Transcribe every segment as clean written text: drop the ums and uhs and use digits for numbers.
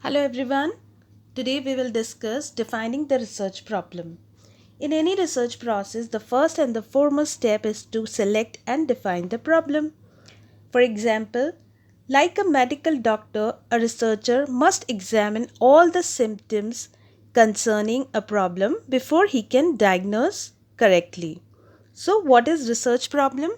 Hello everyone. Today we will discuss defining the research problem. In any research process, the first and the foremost step is to select and define the problem. For example, like a medical doctor, a researcher must examine all the symptoms concerning a problem before he can diagnose correctly. So, what is research problem?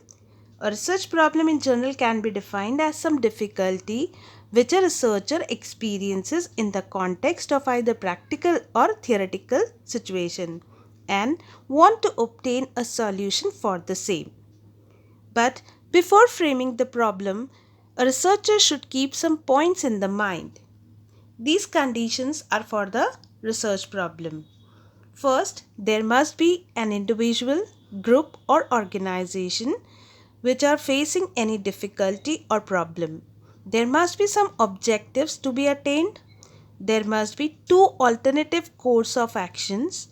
A research problem in general can be defined as some difficulty which a researcher experiences in the context of either practical or theoretical situation and want to obtain a solution for the same. But before framing the problem, a researcher should keep some points in the mind. These conditions are for the research problem. First, there must be an individual, group, or organization which are facing any difficulty or problem. There must be some objectives to be attained. There must be two alternative course of actions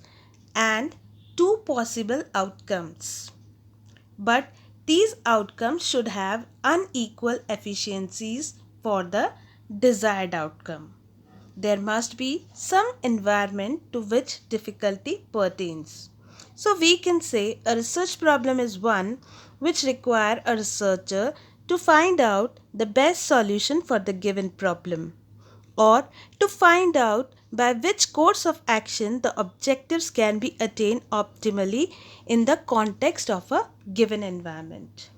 and two possible outcomes. But these outcomes should have unequal efficiencies for the desired outcome. There must be some environment to which difficulty pertains. So we can say a research problem is one which require a researcher to find out the best solution for the given problem, or to find out by which course of action the objectives can be attained optimally in the context of a given environment.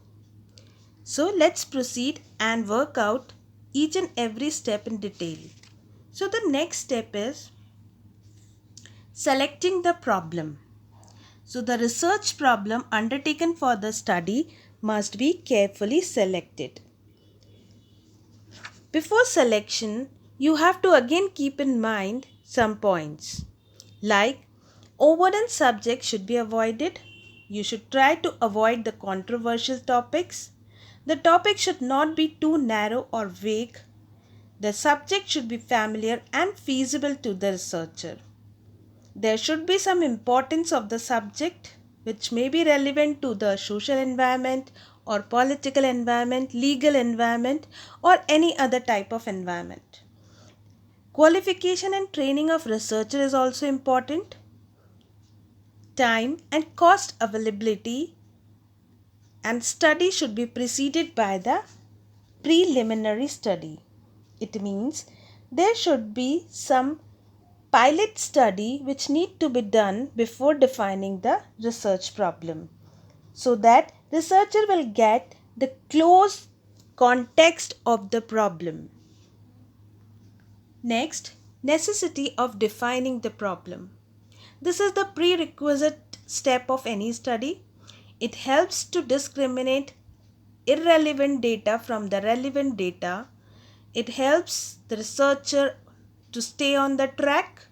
So let's proceed and work out each and every step in detail. So the next step is selecting the problem. So the research problem undertaken for the study must be carefully selected. Before selection, you have to again keep in mind some points like overdone subjects should be avoided. You should try to avoid the controversial topics. The topic should not be too narrow or vague. The subject should be familiar and feasible to the researcher. There should be some importance of the subject which may be relevant to the social environment or political environment, legal environment, or any other type of environment. Qualification and training of researcher is also important. Time and cost availability and study should be preceded by the preliminary study. It means there should be some pilot study which need to be done before defining the research problem, so that researcher will get the close context of the problem. Next, necessity of defining the problem. This is the prerequisite step of any study. It helps to discriminate irrelevant data from the relevant data. It helps the researcher to stay on the track.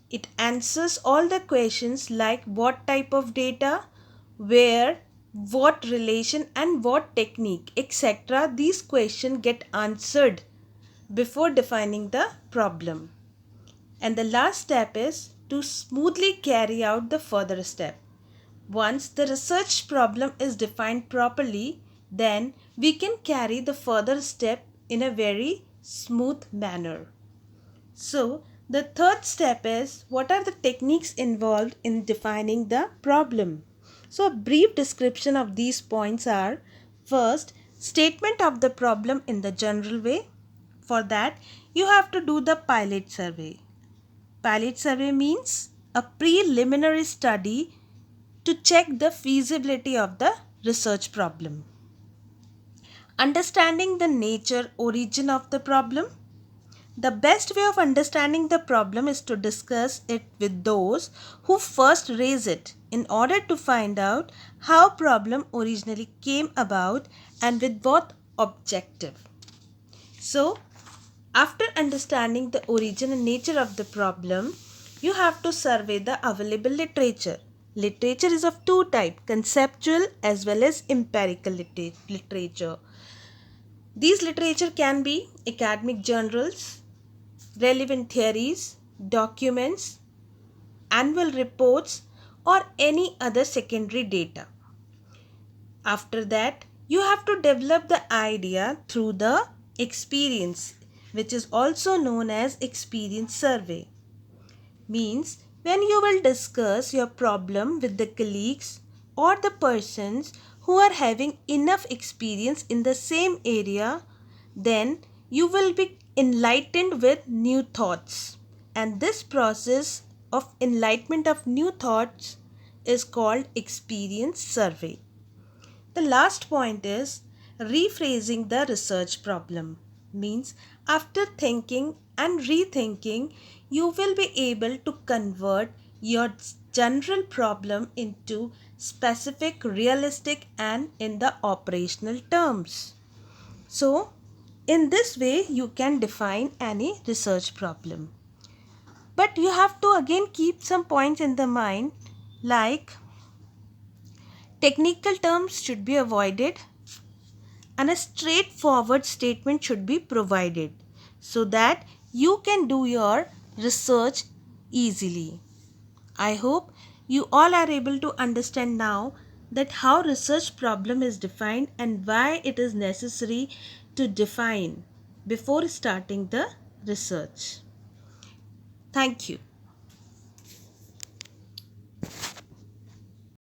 It answers all the questions like what type of data, where, what relation and what technique, etc. These questions get answered before defining the problem. And the last step is to smoothly carry out the further step. Once the research problem is defined properly, then we can carry the further step in a very smooth manner. So, the third step is what are the techniques involved in defining the problem. So, a brief description of these points are: first, statement of the problem in the general way. For that, you have to do the pilot survey. Pilot survey means a preliminary study to check the feasibility of the research problem. Understanding the nature, origin of the problem. The best way of understanding the problem is to discuss it with those who first raise it in order to find out how problem originally came about and with what objective. So, after understanding the origin and nature of the problem, you have to survey the available literature. Literature is of two types, conceptual as well as empirical literature. These literature can be academic journals, relevant theories, documents, annual reports, or any other secondary data. After that, you have to develop the idea through the experience. which is also known as experience survey. Means when you will discuss your problem with the colleagues or the persons who are having enough experience in the same area, then you will be enlightened with new thoughts. And this process of enlightenment of new thoughts is called experience survey. The last point is rephrasing the research problem. Means after thinking and rethinking, you will be able to convert your general problem into specific, realistic and in the operational terms. So, in this way you can define any research problem. But you have to again keep some points in the mind, like technical terms should be avoided and a straightforward statement should be provided so that you can do your research easily. I hope you all are able to understand now that how research problem is defined and why it is necessary to define before starting the research. Thank you.